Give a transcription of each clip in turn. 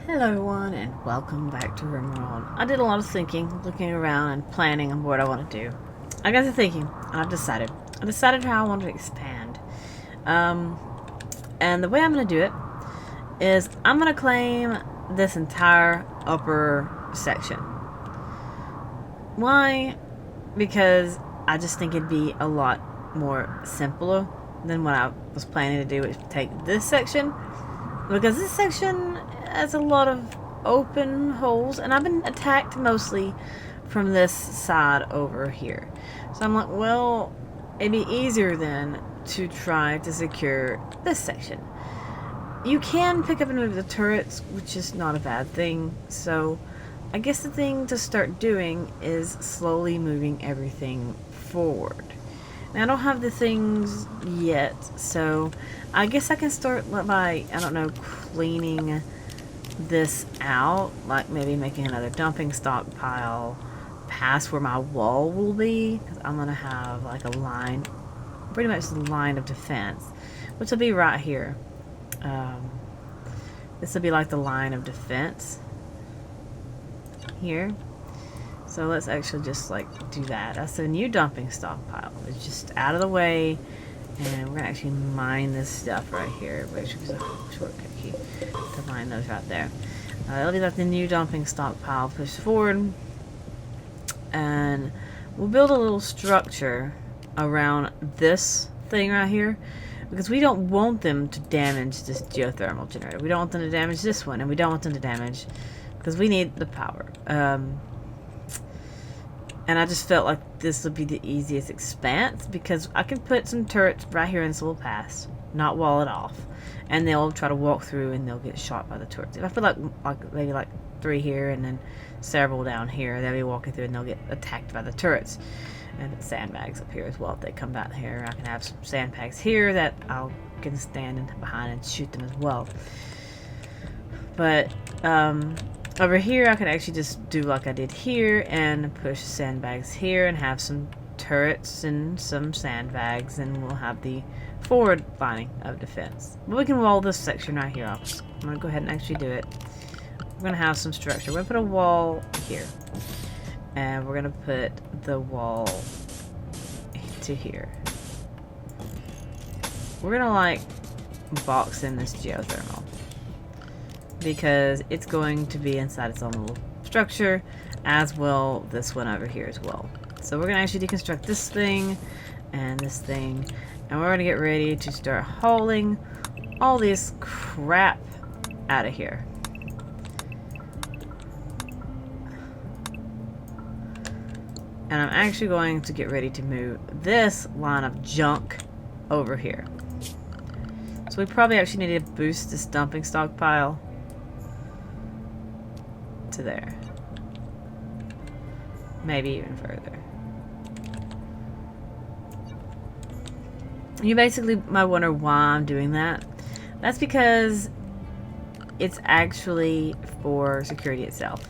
Hello everyone and welcome back to Rimworld. I did a lot of thinking, looking around and planning on what I want to do. I got to thinking and I've decided. I decided how I want to expand. And the way I'm going to do it is I'm going to claim this entire upper section. Why? Because I just think it'd be a lot more simpler than what I was planning to do, is take this section. Because this section has a lot of open holes, and I've been attacked mostly from this side over here. So I'm like, well, it'd be easier then to try to secure this section. You can pick up and move the turrets, which is not a bad thing. So I guess the thing to start doing is slowly moving everything forward. Now, I don't have the things yet, so I guess I can start by, I don't know, cleaning this out, like maybe making another dumping stockpile past where my wall will be, because I'm going to have like a line, pretty much the line of defense, which will be right here. This will be like the line of defense here. So let's actually just like do that. That's a new dumping stockpile. It's just out of the way, and we're gonna actually mine this stuff right here, which is a shortcut key to mine those right there. It'll be like the new dumping stockpile pushed forward, and we'll build a little structure around this thing right here, because we don't want them to damage this geothermal generator. We don't want them to damage this one, and we don't want them to damage, because we need the power. And I just felt like this would be the easiest expanse, because I can put some turrets right here in this little pass, not wall it off, and they'll try to walk through and they'll get shot by the turrets. If I put like maybe like 3 here and then several down here, they'll be walking through and they'll get attacked by the turrets. And sandbags up here as well. If they come back here, I can have some sandbags here that I can stand behind and shoot them as well. But over here, I can actually just do like I did here and push sandbags here and have some turrets and some sandbags, and we'll have the forward lining of defense. But we can wall this section right here off. I'm going to go ahead and actually do it. We're going to have some structure. We're going to put a wall here. And we're going to put the wall to here. We're going to like box in this geothermal, because it's going to be inside its own little structure, as will this one over here as well. So we're going to actually deconstruct this thing and this thing, and we're going to get ready to start hauling all this crap out of here. And I'm actually going to get ready to move this line of junk over here. So we probably actually need to boost this dumping stockpile to there. Maybe even further. You basically might wonder why I'm doing that. That's because it's actually for security itself.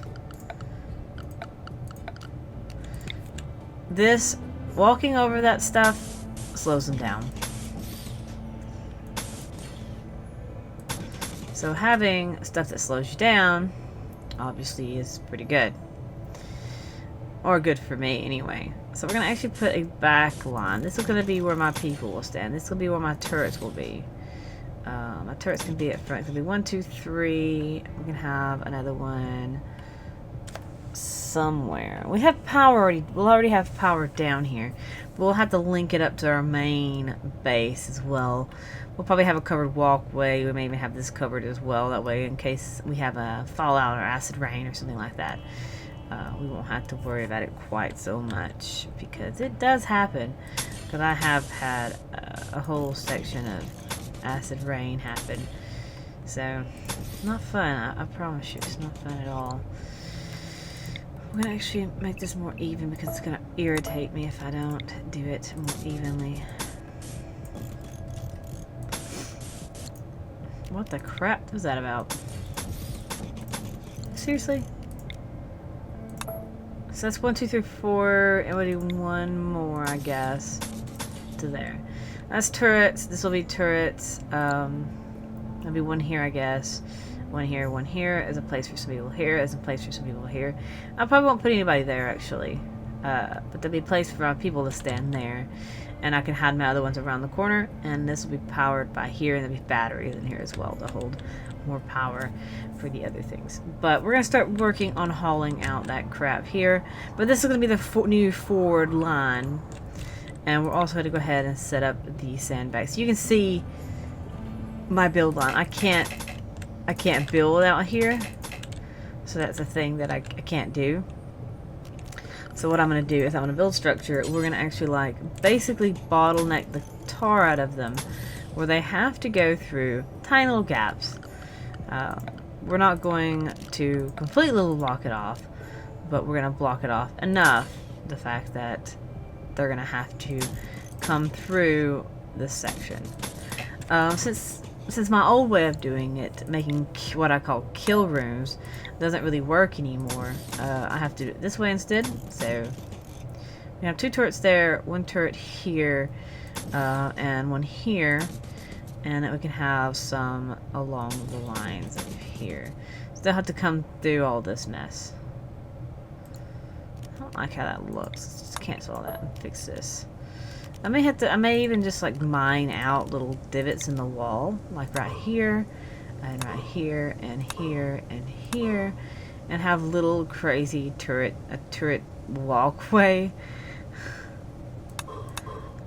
This, walking over that stuff, slows them down. So having stuff that slows you down obviously is pretty good. Or good for me anyway. So we're going to actually put a back line. This is going to be where my people will stand. This will be where my turrets will be. My turrets can be at front. It can be 1, 2, 3. We can have another one somewhere. We have power already. We'll already have power down here. We'll have to link it up to our main base as well. We'll probably have a covered walkway. We may even have this covered as well. That way, in case we have a fallout or acid rain or something like that, we won't have to worry about it quite so much, because it does happen. Because I have had a whole section of acid rain happen. So, not fun. I promise you, it's not fun at all. I'm going to actually make this more even, because it's going to irritate me if I don't do it more evenly. What the crap was that about? Seriously? So that's 1, 2, 3, 4, and we'll do one more, I guess, to there. That's turrets. This will be turrets. There'll be one here, I guess. one here, one here. There's a place for some people here. There's a place for some people here. I probably won't put anybody there, actually. But there'll be a place for our people to stand there. And I can hide my other ones around the corner. And this will be powered by here. And there'll be batteries in here as well to hold more power for the other things. But we're going to start working on hauling out that crap here. But this is going to be the new forward line. And we're also going to go ahead and set up the sandbags. So you can see my build line. I can't build out here. So that's a thing that I can't do. So what I'm going to do is I'm going to build structure. We're going to actually like basically bottleneck the tar out of them where they have to go through tiny little gaps. We're not going to completely block it off, but we're going to block it off enough, the fact that they're going to have to come through this section. Since my old way of doing it, making what I call kill rooms, doesn't really work anymore, I have to do it this way instead. So we have 2 turrets there, 1 turret here, and 1 here. And then we can have some along the lines of here. So they'll have to come through all this mess. I don't like how that looks. Let's just cancel all that and fix this. I may even just like mine out little divots in the wall, like right here, and right here, and here, and here, and have little crazy a turret walkway.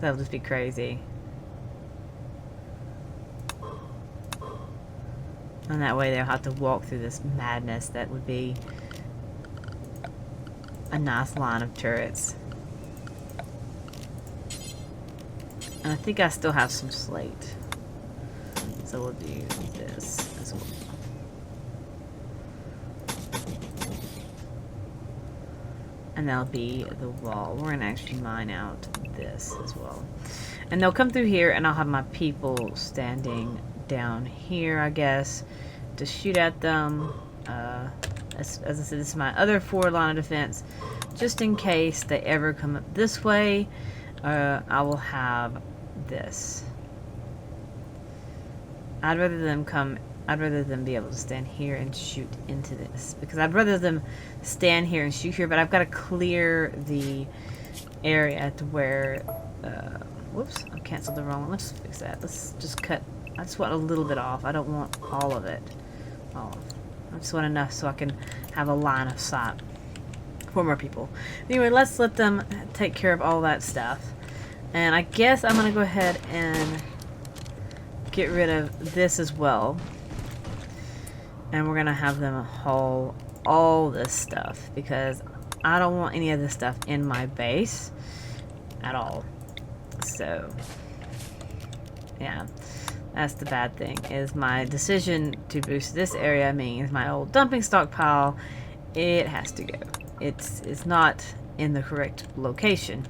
That'll just be crazy. And that way they'll have to walk through this madness that would be a nice line of turrets. And I think I still have some slate. So we'll do this as well. And that'll be the wall. We're going to actually mine out this as well. And they'll come through here and I'll have my people standing down here, I guess, to shoot at them. As I said, this is my other forward line of defense. Just in case they ever come up this way, I will have this. I'd rather them be able to stand here and shoot into this, because I'd rather them stand here and shoot here, but I've got to clear the area to where, whoops, I canceled the wrong one. Let's fix that. Let's just cut. I just want a little bit off. I don't want all of it off. I just want enough so I can have a line of sight for more people. Anyway, let's let them take care of all that stuff. And I guess I'm going to go ahead and get rid of this as well. And we're going to have them haul all this stuff, because I don't want any of this stuff in my base at all. So, yeah. That's the bad thing, is my decision to boost this area means my old dumping stockpile, it has to go. It's not in the correct location.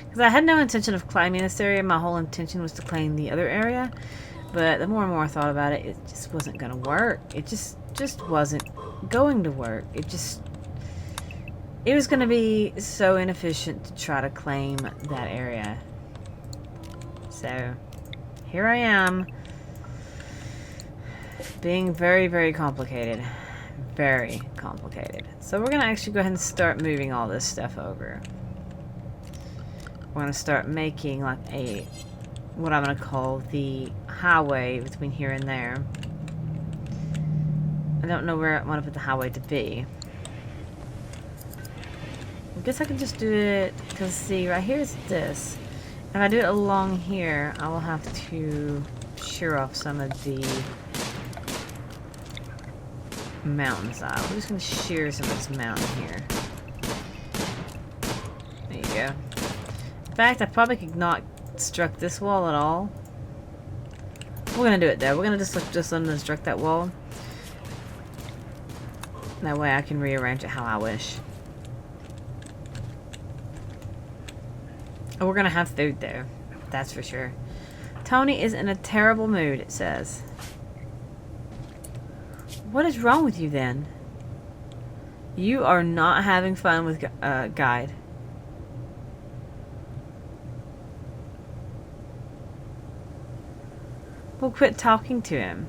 Because I had no intention of claiming this area. My whole intention was to claim the other area. But the more and more I thought about it, it just wasn't going to work. It just wasn't going to work. It was going to be so inefficient to try to claim that area. So here I am, being very, very complicated. Very complicated. So we're going to actually go ahead and start moving all this stuff over. We're going to start making like what I'm going to call the highway between here and there. I don't know where I want to put the highway to be. I guess I can just do it, because see, right here is this. If I do it along here, I will have to shear off some of the mountainside. We're just going to shear some of this mountain here. There you go. In fact, I probably could not construct this wall at all. We're going to do it though. We're going to just unconstruct that wall. That way I can rearrange it how I wish. Oh, we're going to have food there. That's for sure. Tony is in a terrible mood, it says. What is wrong with you then? You are not having fun with Guide. Well, quit talking to him.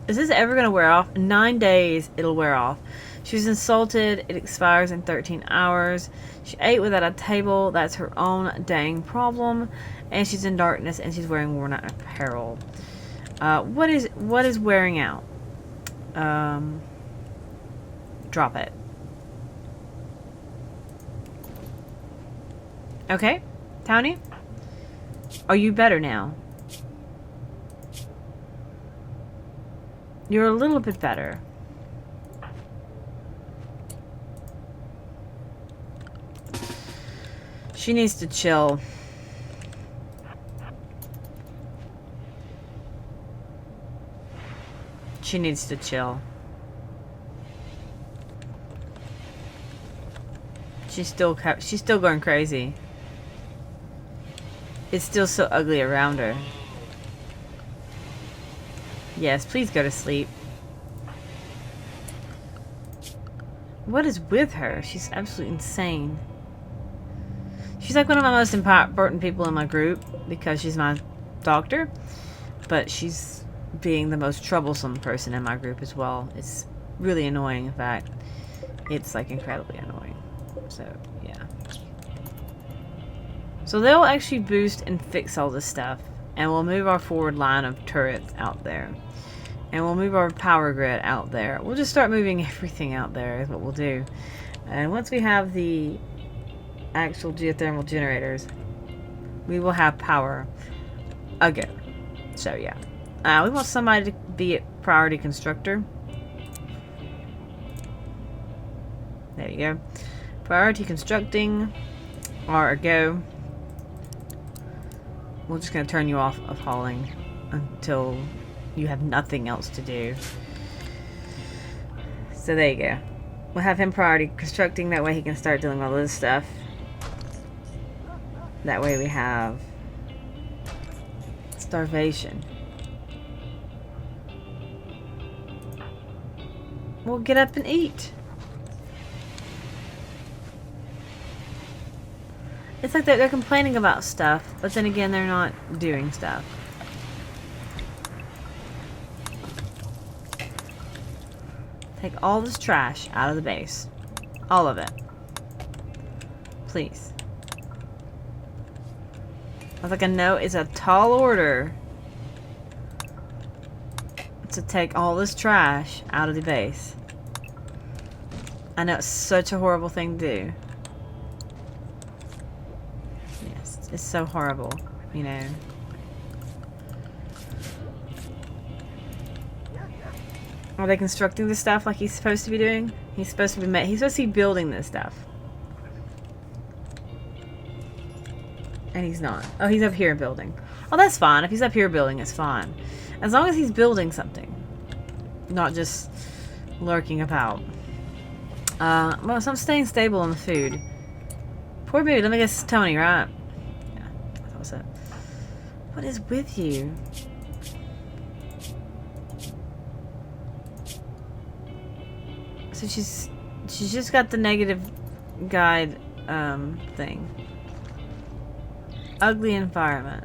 Is this ever going to wear off? In 9 days, it'll wear off. She was insulted. It expires in 13 hours. She ate without a table. That's her own dang problem. And she's in darkness, and she's wearing worn out apparel. What is wearing out? Drop it. Okay, Townie? Are you better now? You're a little bit better. She needs to chill. She needs to chill. She's still going crazy. It's still so ugly around her. Yes, please go to sleep. What is with her? She's absolutely insane. She's like one of my most important people in my group because she's my doctor. But she's being the most troublesome person in my group as well. It's really annoying, in fact. It's like incredibly annoying. So, yeah. So they'll actually boost and fix all this stuff. And we'll move our forward line of turrets out there. And we'll move our power grid out there. We'll just start moving everything out there is what we'll do. And once we have the actual geothermal generators, we will have power again. So, yeah. We want somebody to be a priority constructor. There you go. Priority constructing. Or go. We're just going to turn you off of hauling until you have nothing else to do. So there you go. We'll have him priority constructing. That way he can start doing all this stuff. That way we have starvation. We'll get up and eat. It's like they're complaining about stuff, but then again, they're not doing stuff. Take all this trash out of the base. All of it. Please. I was like, I know it's a tall order to take all this trash out of the base. I know it's such a horrible thing to do. Yes, it's so horrible, you know. Are they constructing this stuff like he's supposed to be doing? He's supposed to be building this stuff. And he's not. Oh, he's up here building. Oh, that's fine. If he's up here building, it's fine. As long as he's building something. Not just lurking about. Well, so I'm staying stable on the food. Poor baby. Let me guess, Tony, right? Yeah, I thought so. What is with you? So she's just got the negative guide thing. Ugly environment.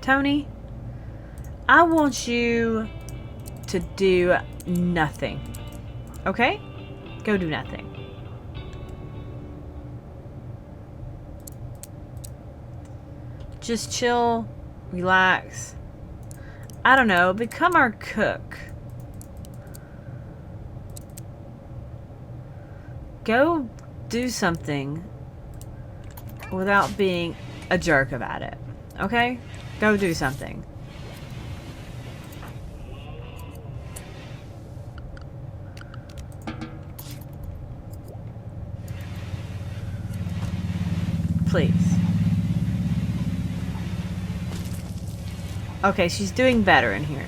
Tony, I want you to do nothing. Okay? Go do nothing. Just chill, relax. I don't know, become our cook. Go do something without being a jerk about it. Okay? Go do something. Please. Okay, she's doing better in here.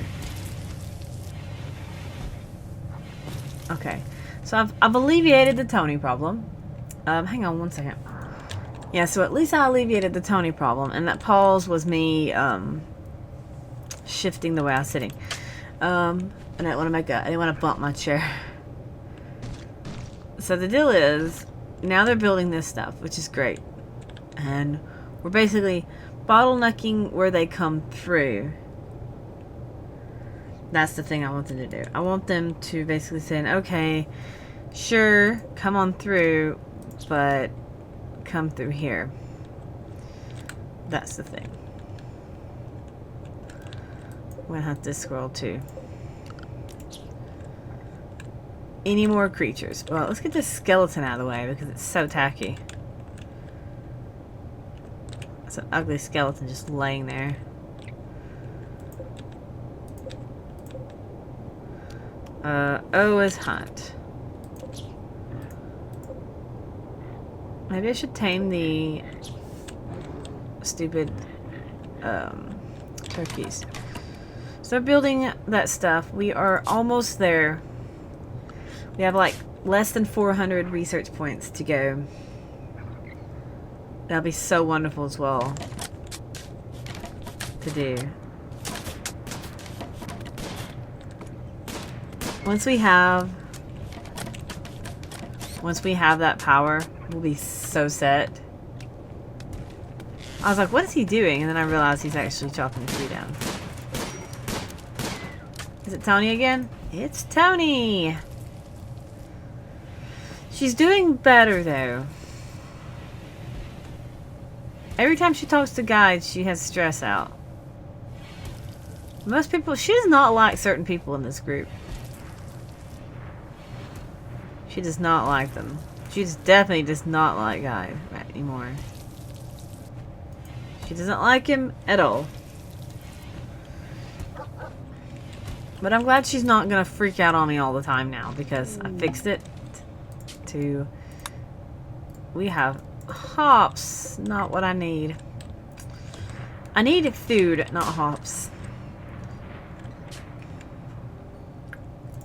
Okay. So I've alleviated the Tony problem. Hang on one second. Yeah, so at least I alleviated the Tony problem. And that pause was me shifting the way I was sitting. And I didn't want to bump my chair. So the deal is, now they're building this stuff, which is great. And we're basically bottlenecking where they come through. That's the thing I want them to do. I want them to basically say, okay, sure, come on through, but come through here. That's the thing. I'm gonna hunt this squirrel too. Any more creatures? Well, let's get this skeleton out of the way because it's so tacky. It's an ugly skeleton just laying there. O is hunt. Maybe I should tame the stupid turkeys. So building that stuff. We are almost there. We have like less than 400 research points to go. That'll be so wonderful as well to do. Once we have that power, we'll be so set. I was like, what is he doing? And then I realized he's actually chopping the tree down. Is it Tony again? It's Tony! She's doing better, though. Every time she talks to guides, she has stress out. Most people... She does not like certain people in this group. She does not like them. She just definitely does not like Guy anymore. She doesn't like him at all. But I'm glad she's not gonna freak out on me all the time now because I fixed it to... We have hops. Not what I need. I need food, not hops.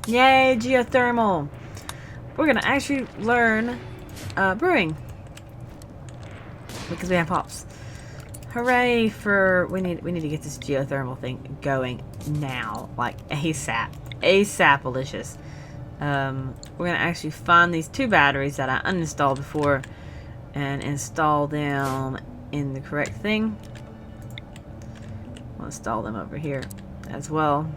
Yay, geothermal. We're gonna actually learn brewing because we have hops. Hooray for we need to get this geothermal thing going now, like ASAP. ASAP-alicious. We're gonna actually find these 2 batteries that I uninstalled before and install them in the correct thing. I'll install them over here as well.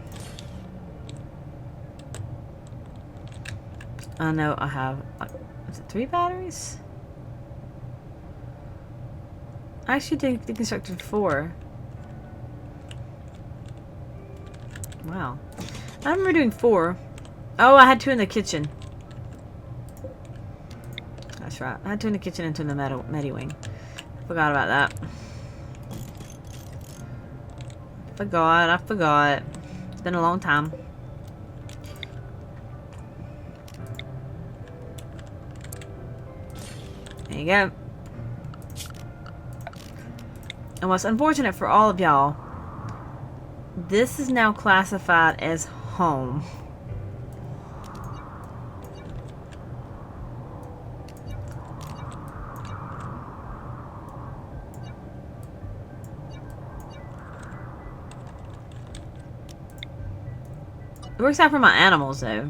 I know I have, is it 3 batteries? I actually deconstructed 4. Wow. I remember doing 4. Oh, I had 2 in the kitchen. That's right. I had 2 in the kitchen and 2 in the Medi-Wing. Forgot about that. I forgot. It's been a long time. There you go. And what's unfortunate for all of y'all, this is now classified as home. It works out for my animals though.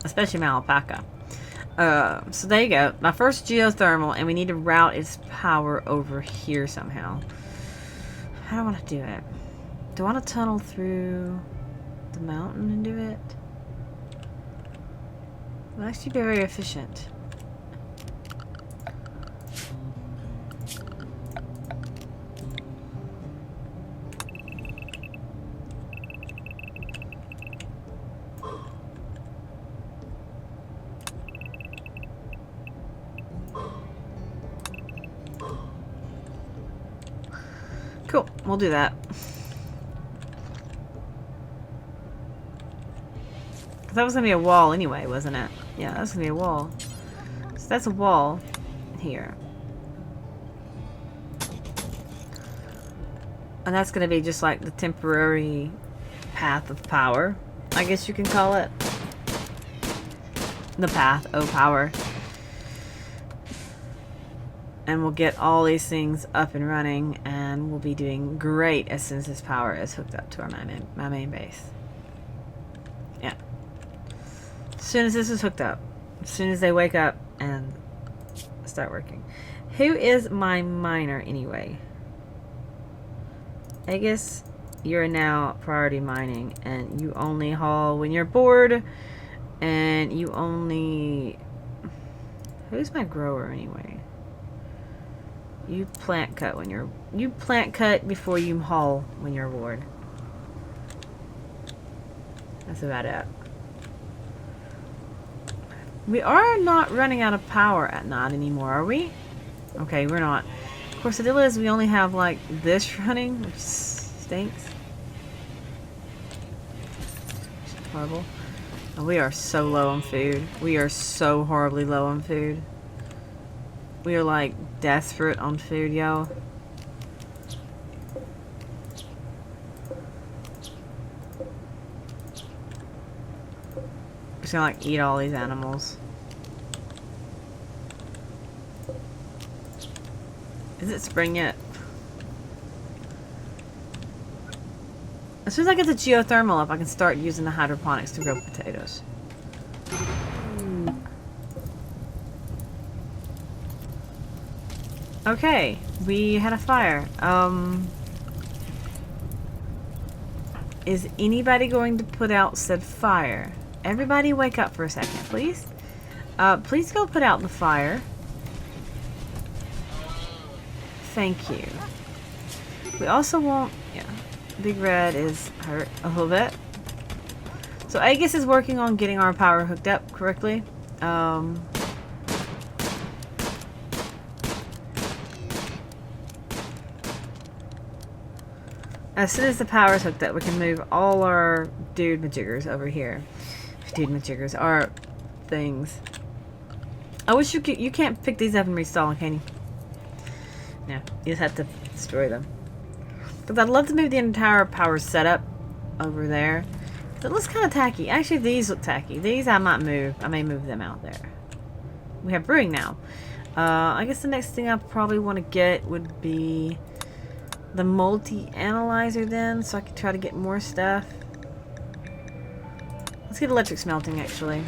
Especially my alpaca. So there you go. My first geothermal, and we need to route its power over here somehow. How do I want to do it? Do I want to tunnel through the mountain and do it? It will actually be very efficient. Cool, we'll do that. That was gonna be a wall anyway, wasn't it? Yeah, that's gonna be a wall. So that's a wall here. And that's gonna be just like the temporary path of power, I guess you can call it. The path of power. And we'll get all these things up and running, and we'll be doing great as soon as this power is hooked up to our my main base. Yeah. As soon as this is hooked up. As soon as they wake up and start working. Who is my miner anyway? Aegis you're now priority mining, and you only haul when you're bored, and you only... Who's my grower anyway? You plant cut when you're... You plant cut before you haul when you're bored. That's about it. We are not running out of power at night anymore, are we? Okay, we're not. Of course, the deal is we only have, like, this running, which stinks. Horrible. And we are so low on food. We are so horribly low on food. We are, like, desperate on food, y'all. Just gonna, like, eat all these animals. Is it spring yet? As soon as I get the geothermal up, I can start using the hydroponics to grow potatoes. Okay, we had a fire. Is anybody going to put out said fire? Everybody wake up for a second, please. Please go put out the fire. Thank you. We also want... Yeah. Big Red is hurt a little bit. So Agus is working on getting our power hooked up correctly. As soon as the power is hooked up, we can move all our dude majiggers over here. Dude majiggers are things. I wish you could. You can't pick these up and restall them, can you? No, you just have to destroy them. Because I'd love to move the entire power setup over there. It looks kind of tacky. Actually, these look tacky. These I might move. I may move them out there. We have brewing now. I guess the next thing I probably want to get would be the multi-analyzer then, so I can try to get more stuff. Let's get electric smelting, actually.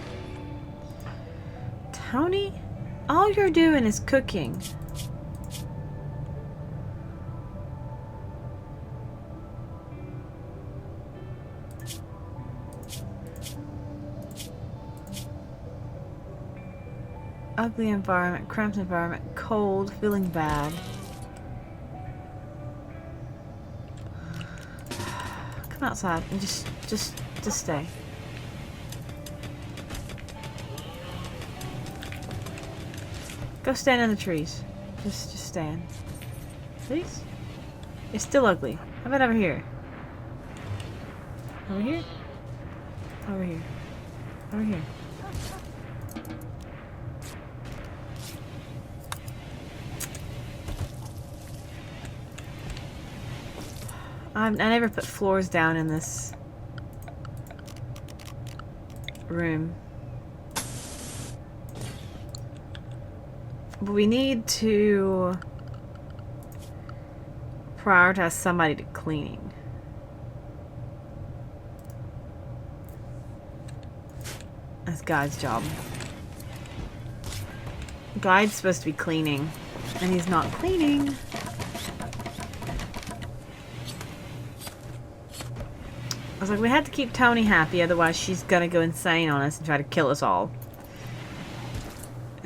Tony? All you're doing is cooking. Ugly environment, cramped environment, cold, feeling bad. Come outside and just stay. Go stand in the trees. Just stand. Please? It's still ugly. How about over here? Over here? Over here. Over here. I never put floors down in this room. But we need to prioritize somebody to cleaning. That's Guy's job. Guy's supposed to be cleaning, and he's not cleaning. I was like, we have to keep Tony happy, otherwise she's gonna go insane on us and try to kill us all.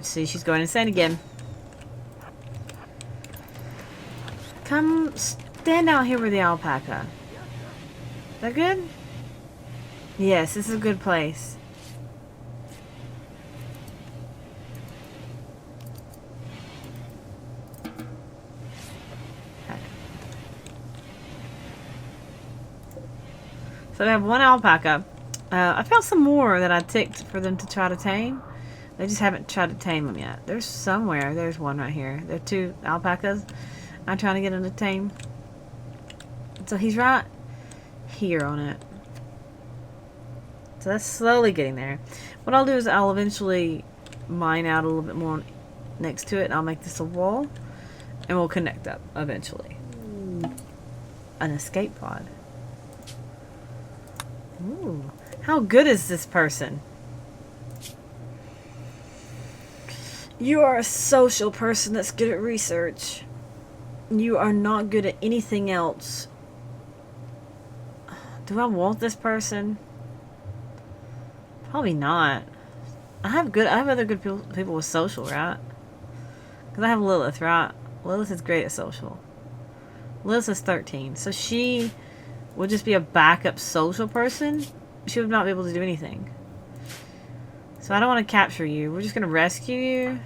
See, she's going insane again. Come stand out here with the alpaca. Is that good? Yes, this is a good place. So I have one alpaca. I found some more that I ticked for them to try to tame. They just haven't tried to tame them yet. There's somewhere. There's one right here. There are 2 alpacas. I'm trying to get them to tame. So he's right here on it. So that's slowly getting there. What I'll do is I'll eventually mine out a little bit more next to it. And I'll make this a wall. And we'll connect up eventually. An escape pod. Ooh. How good is this person? You are a social person that's good at research. You are not good at anything else. Do I want this person? Probably not. I have other good people with social, right? Because I have Lilith, right? Lilith is great at social. Lilith is 13. So she would just be a backup social person. She would not be able to do anything. So I don't want to capture you. We're just going to rescue you.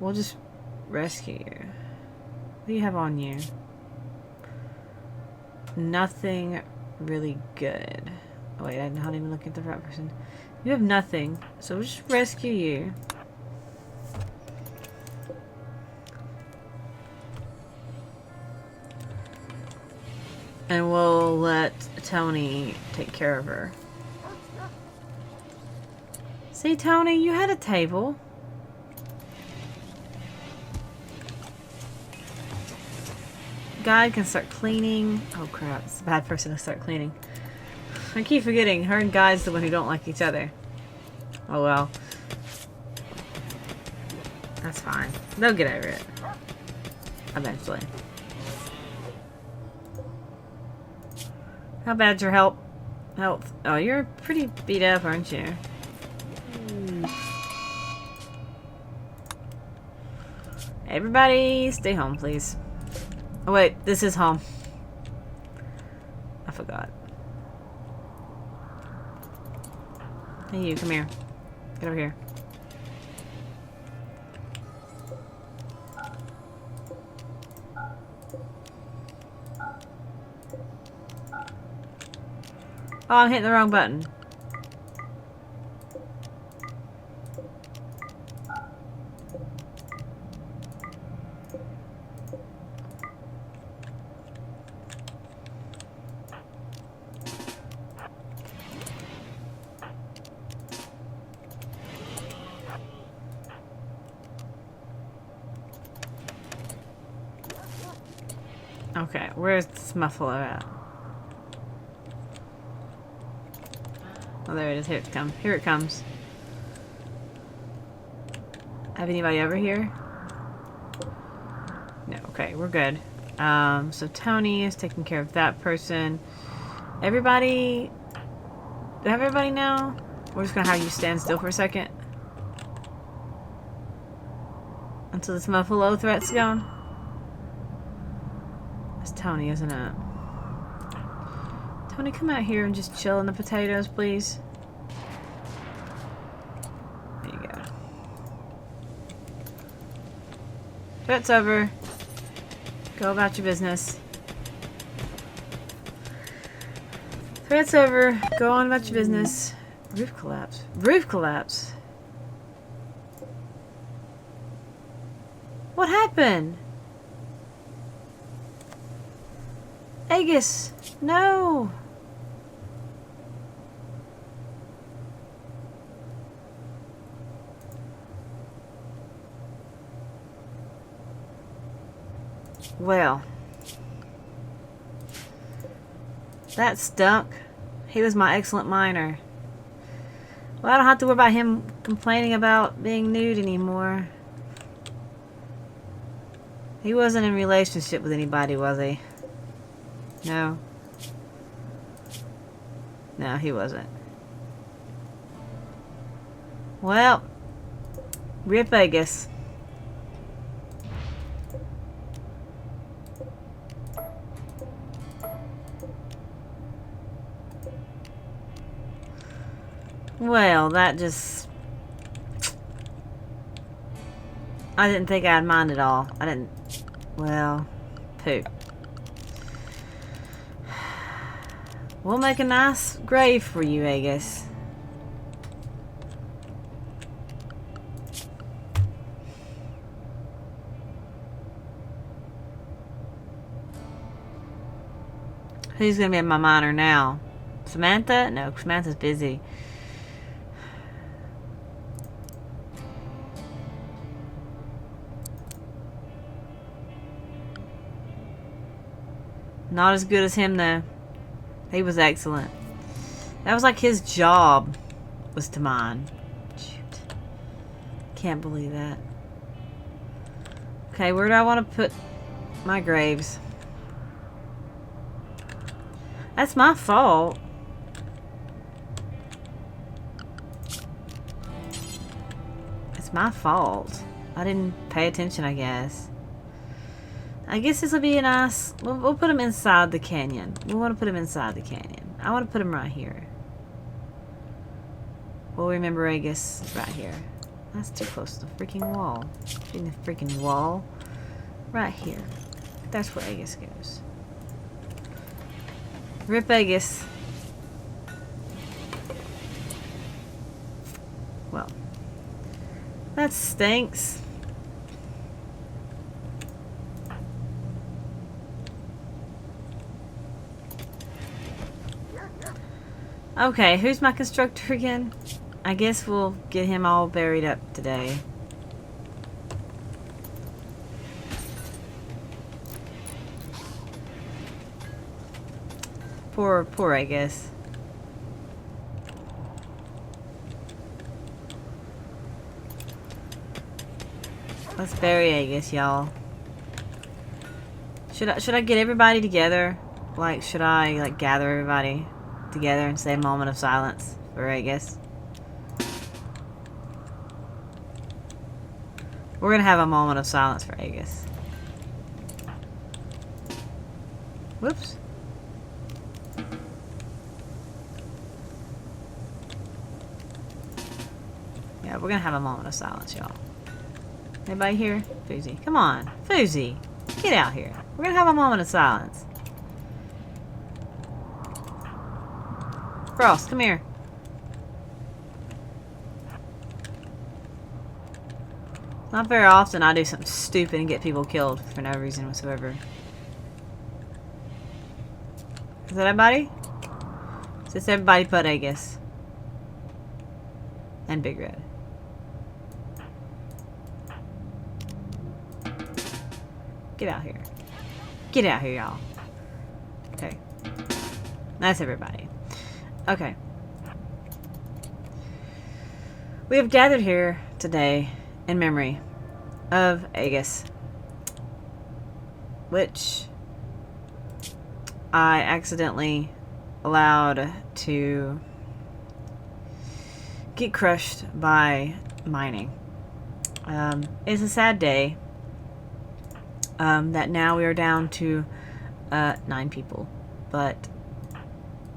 We'll just rescue you. What do you have on you? Nothing really good. Oh wait, I'm not even looking at the right person. You have nothing. So we'll just rescue you. And we'll let Tony take care of her. See, Tony, you had a table. Guide can start cleaning. Oh crap, it's a bad person to start cleaning. I keep forgetting, her and Guide's the one who don't like each other. Oh well. That's fine. They'll get over it. Eventually. How bad's your health? Oh, you're pretty beat up, aren't you? Everybody, stay home, please. Oh wait, this is home. I forgot. Hey you, come here. Get over here. Oh, I'm hitting the wrong button. Okay, where's this muffalo at? Oh, there it is. Here it comes. Here it comes. Have anybody over here? No. Okay, we're good. So Tony is taking care of that person. Everybody... Do I have everybody now? We're just gonna have you stand still for a second. Until this muffalo threat's gone. That's Tony, isn't it? Tony, come out here and just chill in the potatoes, please. There you go. Threat's over. Go about your business. Threat's over. Go on about your business. Roof collapse. Roof collapse. What happened? Aegis, no. Well, that stunk. He was my excellent miner. Well, I don't have to worry about him complaining about being nude anymore. He wasn't in a relationship with anybody, was he? No. No, he wasn't. Well, rip Vegas. Well, that just... I didn't think I'd mind at all. I didn't... Well, poop. We'll make a nice grave for you, Aegis. Who's gonna be my miner now? Samantha? No, Samantha's busy. Not as good as him, though. He was excellent. That was like his job was to mine. Shoot. Can't believe that. Okay, where do I want to put my graves? That's my fault. It's my fault. I didn't pay attention, I guess. I guess this will be a nice... We'll put him inside the canyon. We want to put him inside the canyon. I want to put him right here. We'll remember Aegis right here. That's too close to the freaking wall. In the freaking wall. Right here. That's where Aegis goes. Rip Aegis. Well. That stinks. Okay, who's my constructor again? I guess we'll get him all buried up today. Poor, I guess. Let's bury Aegis, y'all. Should I get everybody together? Like, should I like gather everybody together and say a moment of silence for Aegis? We're gonna have a moment of silence for Aegis. Whoops. Yeah, we're gonna have a moment of silence, y'all. Anybody here? Foozy. Come on. Foozy. Get out here. We're gonna have a moment of silence. Frost, come here. Not very often I do something stupid and get people killed for no reason whatsoever. Is that everybody? Is this everybody but Aegis? And Big Red. Get out here. Get out here, y'all. Okay. That's everybody. Okay. We have gathered here today in memory of Aegis, which I accidentally allowed to get crushed by mining. It's a sad day that now we are down to 9 people, but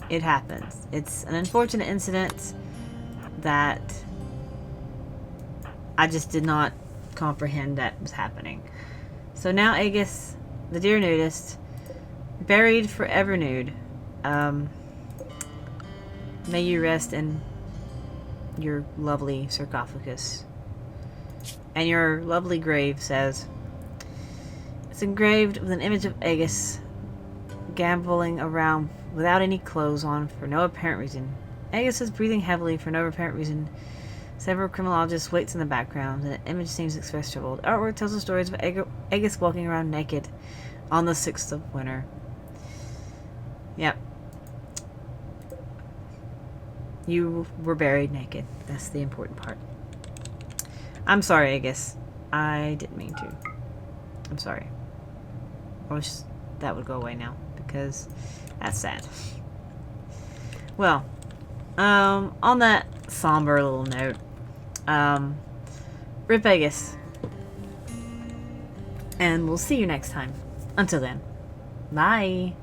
it happens. It's an unfortunate incident that I just did not comprehend that was happening. So now Aegis, the dear nudist, buried forever nude. May you rest in your lovely sarcophagus. And your lovely grave says, it's engraved with an image of Aegis gamboling around without any clothes on for no apparent reason. Aegis is breathing heavily for no apparent reason. Several criminologists waits in the background, and the image seems to express trouble. The artwork tells the stories of Aegis walking around naked on the 6th of winter. Yep. You were buried naked. That's the important part. I'm sorry, Aegis. I didn't mean to. I'm sorry. I wish that would go away now, because that's sad. Well, on that somber little note, rip Aegis. And we'll see you next time. Until then, bye.